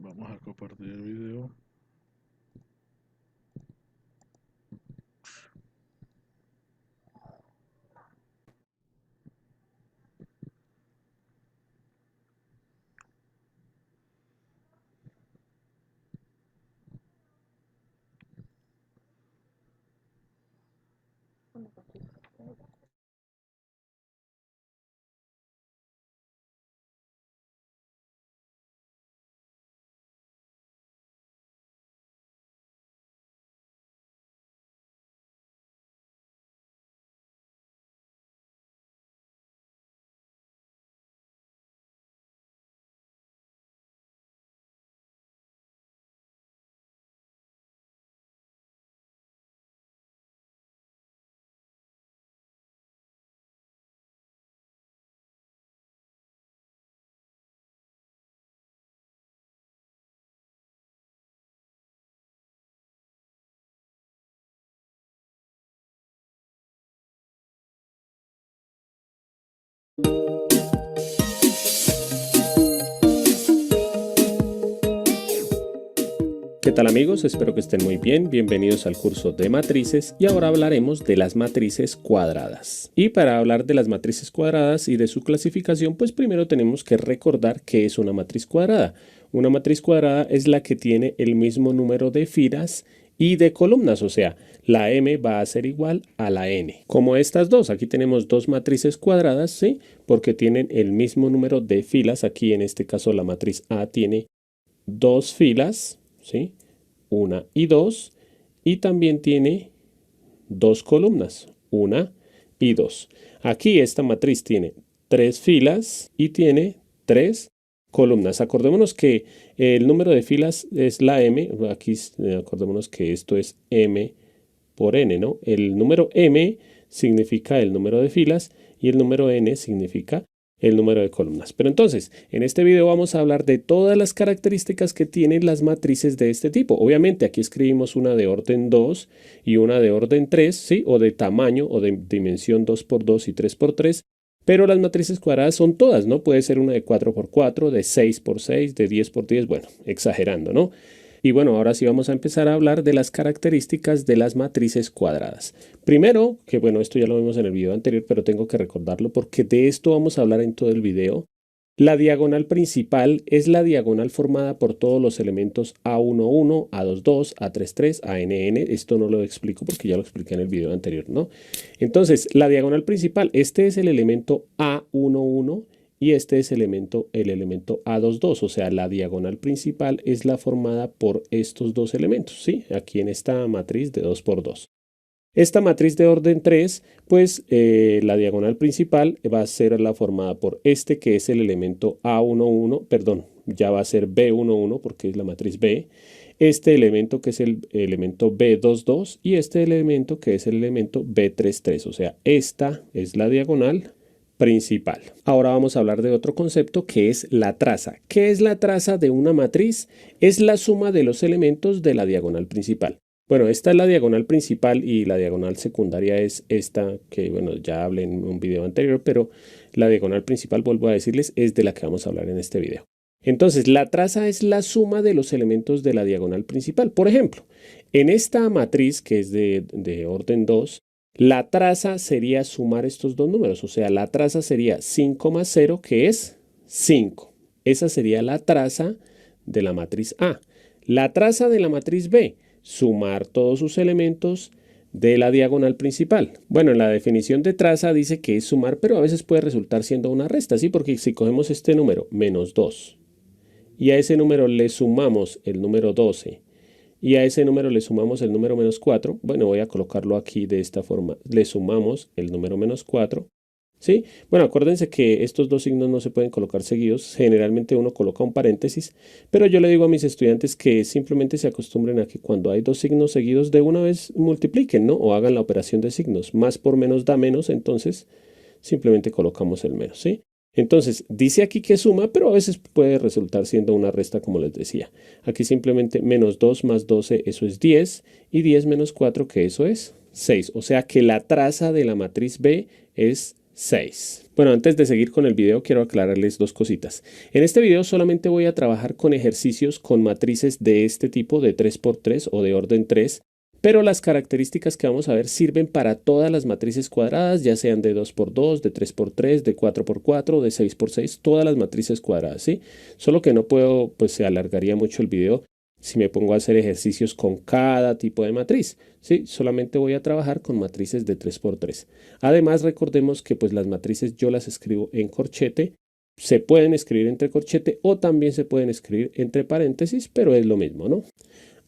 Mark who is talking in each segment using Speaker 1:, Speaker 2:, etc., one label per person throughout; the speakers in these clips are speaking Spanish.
Speaker 1: Vamos a compartir el video.
Speaker 2: ¿Qué tal amigos? Espero que estén muy bien. Bienvenidos al curso de matrices y ahora hablaremos de las matrices cuadradas. Y para hablar de las matrices cuadradas y de su clasificación, pues primero tenemos que recordar qué es una matriz cuadrada. Una matriz cuadrada es la que tiene el mismo número de filas y de columnas, o sea, la m va a ser igual a la n. Como estas dos, aquí tenemos dos matrices cuadradas, ¿sí? Porque tienen el mismo número de filas. Aquí en este caso la matriz A tiene dos filas, ¿sí? 1 y 2, y también tiene dos columnas, 1 y 2. Aquí esta matriz tiene 3 filas y tiene 3 columnas. Acordémonos que el número de filas es la m, aquí acordémonos que esto es m por n, ¿no? El número m significa el número de filas y el número n significa el número de columnas. Pero entonces, en este video vamos a hablar de todas las características que tienen las matrices de este tipo. Obviamente aquí escribimos una de orden 2 y una de orden 3, ¿sí? O de tamaño o de dimensión 2 por 2 y 3 por 3. Pero las matrices cuadradas son todas, ¿no? Puede ser una de 4 por 4, de 6 por 6, de 10 por 10, bueno, exagerando, ¿no? Y bueno, ahora sí vamos a empezar a hablar de las características de las matrices cuadradas. Primero, que bueno, esto ya lo vimos en el video anterior, pero tengo que recordarlo porque de esto vamos a hablar en todo el video. La diagonal principal es la diagonal formada por todos los elementos A11, A22, A33, ANN. Esto no lo explico porque ya lo expliqué en el video anterior, ¿no? Entonces, la diagonal principal, este es el elemento A11 y este es el elemento A22, o sea, la diagonal principal es la formada por estos dos elementos, ¿sí? Aquí en esta matriz de 2 por 2. Esta matriz de orden 3, pues la diagonal principal va a ser la formada por este que es el elemento A11, perdón, ya va a ser B11 porque es la matriz B, este elemento que es el elemento B22 y este elemento que es el elemento B33, o sea, esta es la diagonal principal. Ahora vamos a hablar de otro concepto que es la traza. ¿Qué es la traza de una matriz? Es la suma de los elementos de la diagonal principal. Bueno, esta es la diagonal principal y la diagonal secundaria es esta que, bueno, ya hablé en un video anterior, pero la diagonal principal, vuelvo a decirles, es de la que vamos a hablar en este video. Entonces, la traza es la suma de los elementos de la diagonal principal. Por ejemplo, en esta matriz que es de orden 2, la traza sería sumar estos dos números, o sea, la traza sería 5 más 0, que es 5. Esa sería la traza de la matriz A. La traza de la matriz B, sumar todos sus elementos de la diagonal principal. Bueno, en la definición de traza dice que es sumar, pero a veces puede resultar siendo una resta, ¿sí? Porque si cogemos este número, menos 2, y a ese número le sumamos el número 12, y a ese número le sumamos el número menos 4, bueno, voy a colocarlo aquí de esta forma, le sumamos el número menos 4, ¿sí? Bueno, acuérdense que estos dos signos no se pueden colocar seguidos, generalmente uno coloca un paréntesis, pero yo le digo a mis estudiantes que simplemente se acostumbren a que cuando hay dos signos seguidos de una vez multipliquen, ¿no? O hagan la operación de signos, más por menos da menos, entonces simplemente colocamos el menos, ¿sí? Entonces, dice aquí que suma, pero a veces puede resultar siendo una resta, como les decía. Aquí simplemente menos 2 más 12, eso es 10, y 10 menos 4, que eso es 6. O sea que la traza de la matriz B es 6. Bueno, antes de seguir con el video quiero aclararles dos cositas. En este video solamente voy a trabajar con ejercicios con matrices de este tipo de 3×3 o de orden 3, pero las características que vamos a ver sirven para todas las matrices cuadradas, ya sean de 2×2, de 3×3, de 4×4, de 6×6, todas las matrices cuadradas, ¿sí? Solo que no puedo, pues se alargaría mucho el video si me pongo a hacer ejercicios con cada tipo de matriz, ¿sí? Solamente voy a trabajar con matrices de 3×3. Además, recordemos que pues las matrices yo las escribo en corchete. Se pueden escribir entre corchete o también se pueden escribir entre paréntesis, pero es lo mismo, ¿no?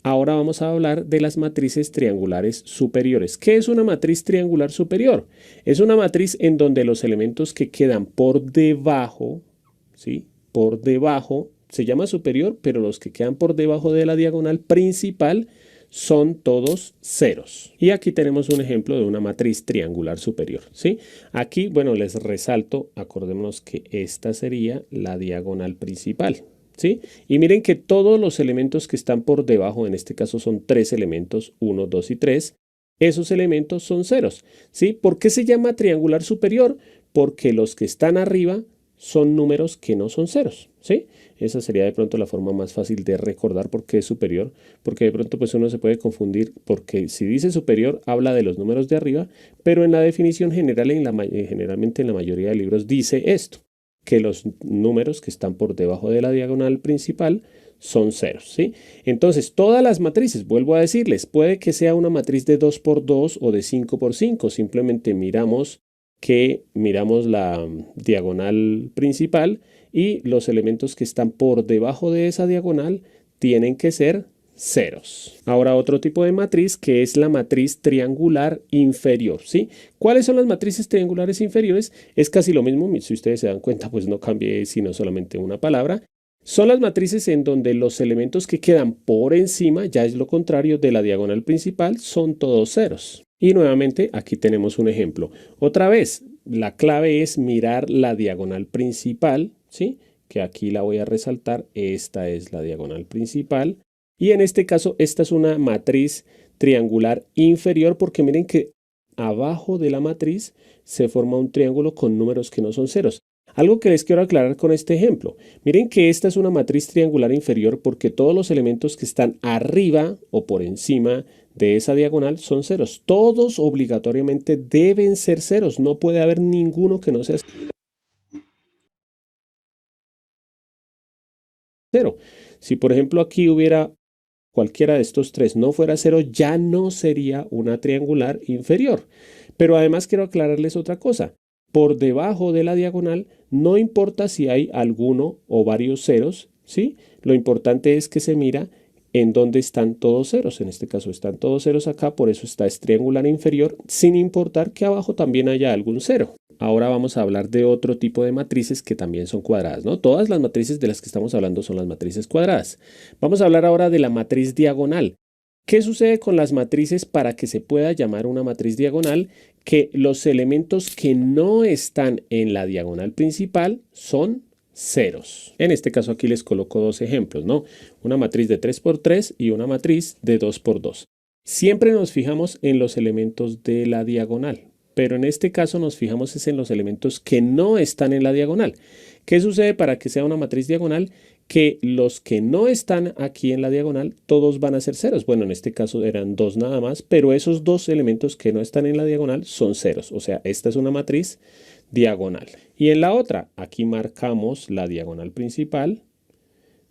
Speaker 2: Ahora vamos a hablar de las matrices triangulares superiores. ¿Qué es una matriz triangular superior? Es una matriz en donde los elementos que quedan por debajo, ¿sí? Por debajo, se llama superior, pero los que quedan por debajo de la diagonal principal son todos ceros. Y aquí tenemos un ejemplo de una matriz triangular superior, ¿sí? Aquí, bueno, les resalto, acordémonos que esta sería la diagonal principal, ¿sí? Y miren que todos los elementos que están por debajo, en este caso son 3 elementos, 1, 2 y 3, esos elementos son ceros, ¿sí? ¿Por qué se llama triangular superior? Porque los que están arriba son números que no son ceros, ¿sí? Esa sería de pronto la forma más fácil de recordar por qué es superior, porque de pronto pues uno se puede confundir, porque si dice superior habla de los números de arriba, pero en la definición general, generalmente en la mayoría de libros dice esto, que los números que están por debajo de la diagonal principal son ceros, ¿sí? Entonces, todas las matrices, vuelvo a decirles, puede que sea una matriz de 2×2 o de 5×5, simplemente miramos la diagonal principal y los elementos que están por debajo de esa diagonal tienen que ser ceros. Ahora otro tipo de matriz que es la matriz triangular inferior, ¿sí? ¿Cuáles son las matrices triangulares inferiores? Es casi lo mismo, si ustedes se dan cuenta pues no cambié sino solamente una palabra. Son las matrices en donde los elementos que quedan por encima, ya es lo contrario de la diagonal principal, son todos ceros. Y nuevamente aquí tenemos un ejemplo. Otra vez, la clave es mirar la diagonal principal, ¿sí? Que aquí la voy a resaltar. Esta es la diagonal principal. Y en este caso, esta es una matriz triangular inferior porque miren que abajo de la matriz se forma un triángulo con números que no son ceros. Algo que les quiero aclarar con este ejemplo. Miren que esta es una matriz triangular inferior porque todos los elementos que están arriba o por encima de esa diagonal son ceros. Todos obligatoriamente deben ser ceros. No puede haber ninguno que no sea cero. Si por ejemplo aquí hubiera cualquiera de estos tres no fuera cero, ya no sería una triangular inferior. Pero además quiero aclararles otra cosa. Por debajo de la diagonal no importa si hay alguno o varios ceros, ¿sí? Lo importante es que se mira en dónde están todos ceros. En este caso están todos ceros acá, por eso está es triangular inferior, sin importar que abajo también haya algún cero. Ahora vamos a hablar de otro tipo de matrices que también son cuadradas, ¿no? Todas las matrices de las que estamos hablando son las matrices cuadradas. Vamos a hablar ahora de la matriz diagonal. ¿Qué sucede con las matrices para que se pueda llamar una matriz diagonal? Que los elementos que no están en la diagonal principal son ceros. En este caso aquí les coloco dos ejemplos, ¿no? Una matriz de 3×3 y una matriz de 2×2. Siempre nos fijamos en los elementos de la diagonal, pero en este caso nos fijamos es en los elementos que no están en la diagonal. ¿Qué sucede para que sea una matriz diagonal? Que los que no están aquí en la diagonal, todos van a ser ceros. Bueno, en este caso eran dos nada más, pero esos dos elementos que no están en la diagonal son ceros. O sea, esta es una matriz diagonal. Y en la otra, aquí marcamos la diagonal principal.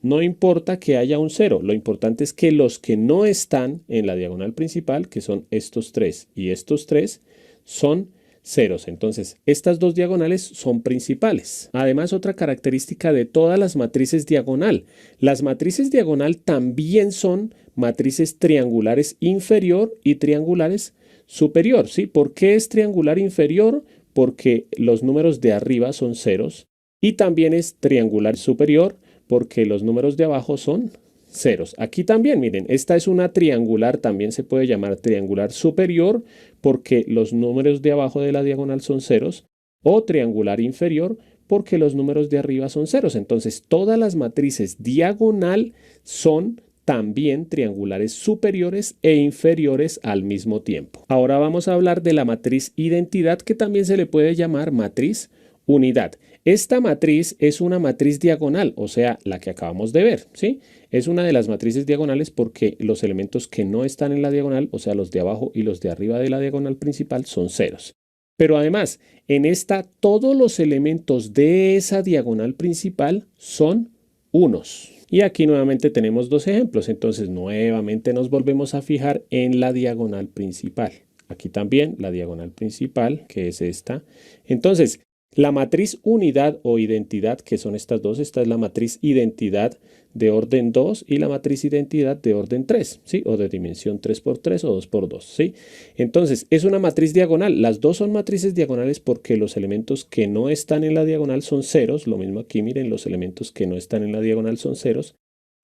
Speaker 2: No importa que haya un cero, lo importante es que los que no están en la diagonal principal, que son estos tres y estos tres, son ceros. Entonces, estas dos diagonales son principales. Además, otra característica de todas las matrices diagonal. Las matrices diagonal también son matrices triangulares inferior y triangulares superior, ¿sí? ¿Por qué es triangular inferior? Porque los números de arriba son ceros. Y también es triangular superior porque los números de abajo son ceros. Aquí también, miren, esta es una triangular, también se puede llamar triangular superior porque los números de abajo de la diagonal son ceros, o triangular inferior porque los números de arriba son ceros. Entonces, todas las matrices diagonal son también triangulares superiores e inferiores al mismo tiempo. Ahora vamos a hablar de la matriz identidad, que también se le puede llamar matriz unidad. Esta matriz es una matriz diagonal, o sea, la que acabamos de ver, ¿sí? Es una de las matrices diagonales porque los elementos que no están en la diagonal, o sea, los de abajo y los de arriba de la diagonal principal, son ceros. Pero además, en esta, todos los elementos de esa diagonal principal son unos. Y aquí nuevamente tenemos dos ejemplos, entonces nuevamente nos volvemos a fijar en la diagonal principal. Aquí también la diagonal principal, que es esta. Entonces, la matriz unidad o identidad, que son estas dos, esta es la matriz identidad de orden 2 y la matriz identidad de orden 3, ¿sí? O de dimensión 3×3 o 2×2, ¿sí? Entonces, es una matriz diagonal. Las dos son matrices diagonales porque los elementos que no están en la diagonal son ceros. Lo mismo aquí, miren, los elementos que no están en la diagonal son ceros.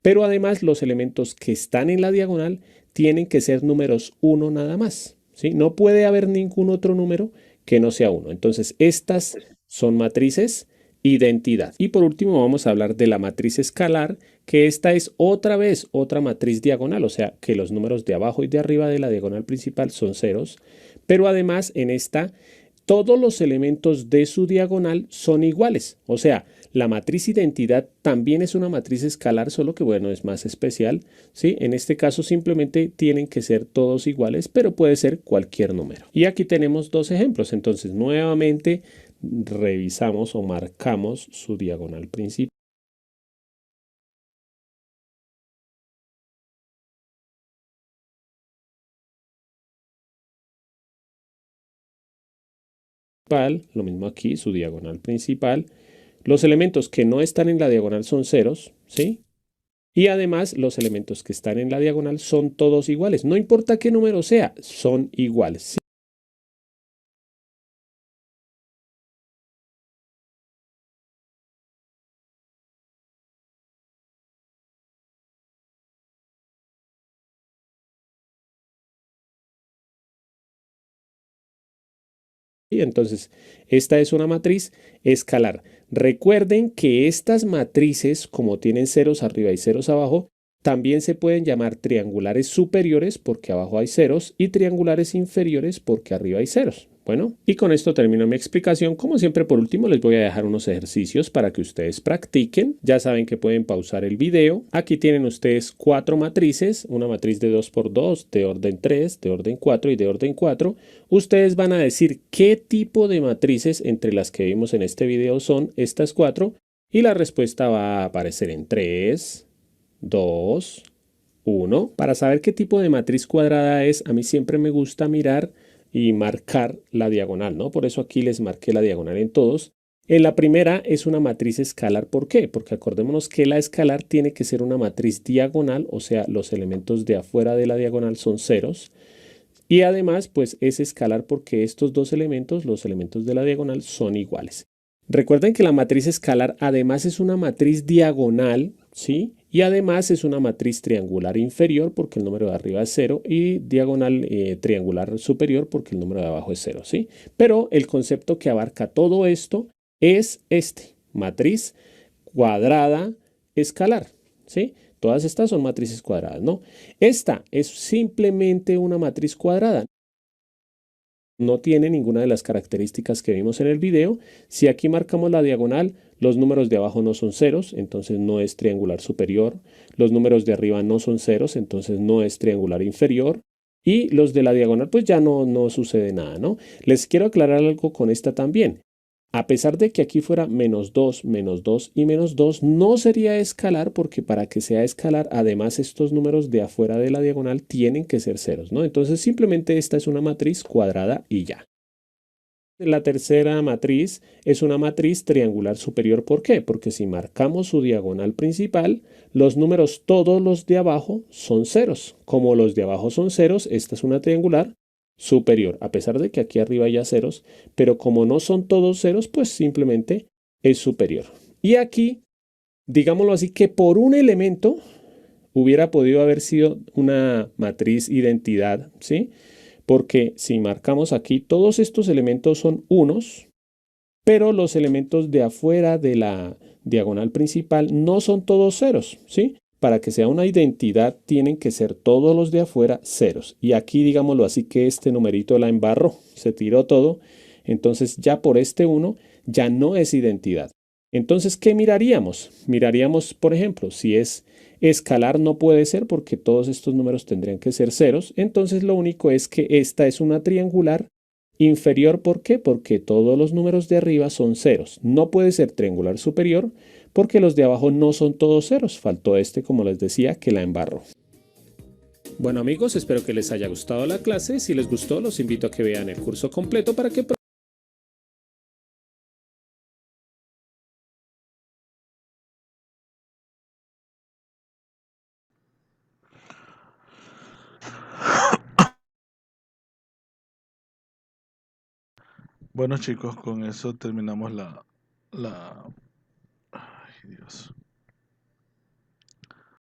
Speaker 2: Pero además, los elementos que están en la diagonal tienen que ser números 1 nada más, ¿sí? No puede haber ningún otro número que no sea 1. Entonces, estas son matrices identidad. Y por último vamos a hablar de la matriz escalar, que esta es otra vez otra matriz diagonal, o sea que los números de abajo y de arriba de la diagonal principal son ceros, pero además en esta todos los elementos de su diagonal son iguales, o sea, la matriz identidad también es una matriz escalar, solo que bueno, es más especial, ¿sí? En este caso simplemente tienen que ser todos iguales, pero puede ser cualquier número. Y aquí tenemos dos ejemplos, entonces nuevamente revisamos o marcamos su diagonal principal. Lo mismo aquí, su diagonal principal. Los elementos que no están en la diagonal son ceros, ¿sí? Y además los elementos que están en la diagonal son todos iguales. No importa qué número sea, son iguales, ¿sí? Y entonces, esta es una matriz escalar. Recuerden que estas matrices, como tienen ceros arriba y ceros abajo, también se pueden llamar triangulares superiores porque abajo hay ceros y triangulares inferiores porque arriba hay ceros. Bueno, y con esto termino mi explicación. Como siempre, por último, les voy a dejar unos ejercicios para que ustedes practiquen. Ya saben que pueden pausar el video. Aquí tienen ustedes 4 matrices, una matriz de 2×2, de orden 3, de orden 4 y de orden 4. Ustedes van a decir qué tipo de matrices entre las que vimos en este video son estas 4 y la respuesta va a aparecer en 3, 2, 1. Para saber qué tipo de matriz cuadrada es, a mí siempre me gusta mirar y marcar la diagonal, ¿no? Por eso aquí les marqué la diagonal en todos. En la primera es una matriz escalar. ¿Por qué? Porque acordémonos que la escalar tiene que ser una matriz diagonal, o sea, los elementos de afuera de la diagonal son ceros. Y además, pues es escalar porque estos dos elementos, los elementos de la diagonal, son iguales. Recuerden que la matriz escalar además es una matriz diagonal, ¿sí? Y además es una matriz triangular inferior porque el número de arriba es 0 y diagonal triangular superior porque el número de abajo es 0, ¿sí? Pero el concepto que abarca todo esto es este, matriz cuadrada escalar, ¿sí? Todas estas son matrices cuadradas, ¿no? Esta es simplemente una matriz cuadrada. No tiene ninguna de las características que vimos en el video. Si aquí marcamos la diagonal, los números de abajo no son ceros, entonces no es triangular superior. Los números de arriba no son ceros, entonces no es triangular inferior. Y los de la diagonal, pues ya no sucede nada, ¿no? Les quiero aclarar algo con esta también. A pesar de que aquí fuera -2, -2 y -2, no sería escalar porque para que sea escalar, además estos números de afuera de la diagonal tienen que ser ceros, ¿no? Entonces simplemente esta es una matriz cuadrada y ya. La tercera matriz es una matriz triangular superior. ¿Por qué? Porque si marcamos su diagonal principal, los números todos los de abajo son ceros. Como los de abajo son ceros, esta es una triangular superior, a pesar de que aquí arriba haya ceros, pero como no son todos ceros, pues simplemente es superior. Y aquí, digámoslo así, que por un elemento hubiera podido haber sido una matriz identidad, ¿sí? Porque si marcamos aquí, todos estos elementos son unos, pero los elementos de afuera de la diagonal principal no son todos ceros, ¿sí? para que sea una identidad, tienen que ser todos los de afuera ceros. Y aquí, digámoslo así, que este numerito la embarró, se tiró todo. Entonces ya por este uno ya no es identidad. Entonces, ¿qué miraríamos? Miraríamos, por ejemplo, si es escalar no puede ser porque todos estos números tendrían que ser ceros. Entonces lo único es que esta es una triangular inferior. ¿Por qué? Porque todos los números de arriba son ceros. No puede ser triangular superior porque los de abajo no son todos ceros. Faltó este, como les decía, que la embarró. Bueno amigos, espero que les haya gustado la clase. Si les gustó, los invito a que vean el curso completo para que
Speaker 1: Bueno chicos, con eso terminamos la... Ay, Dios.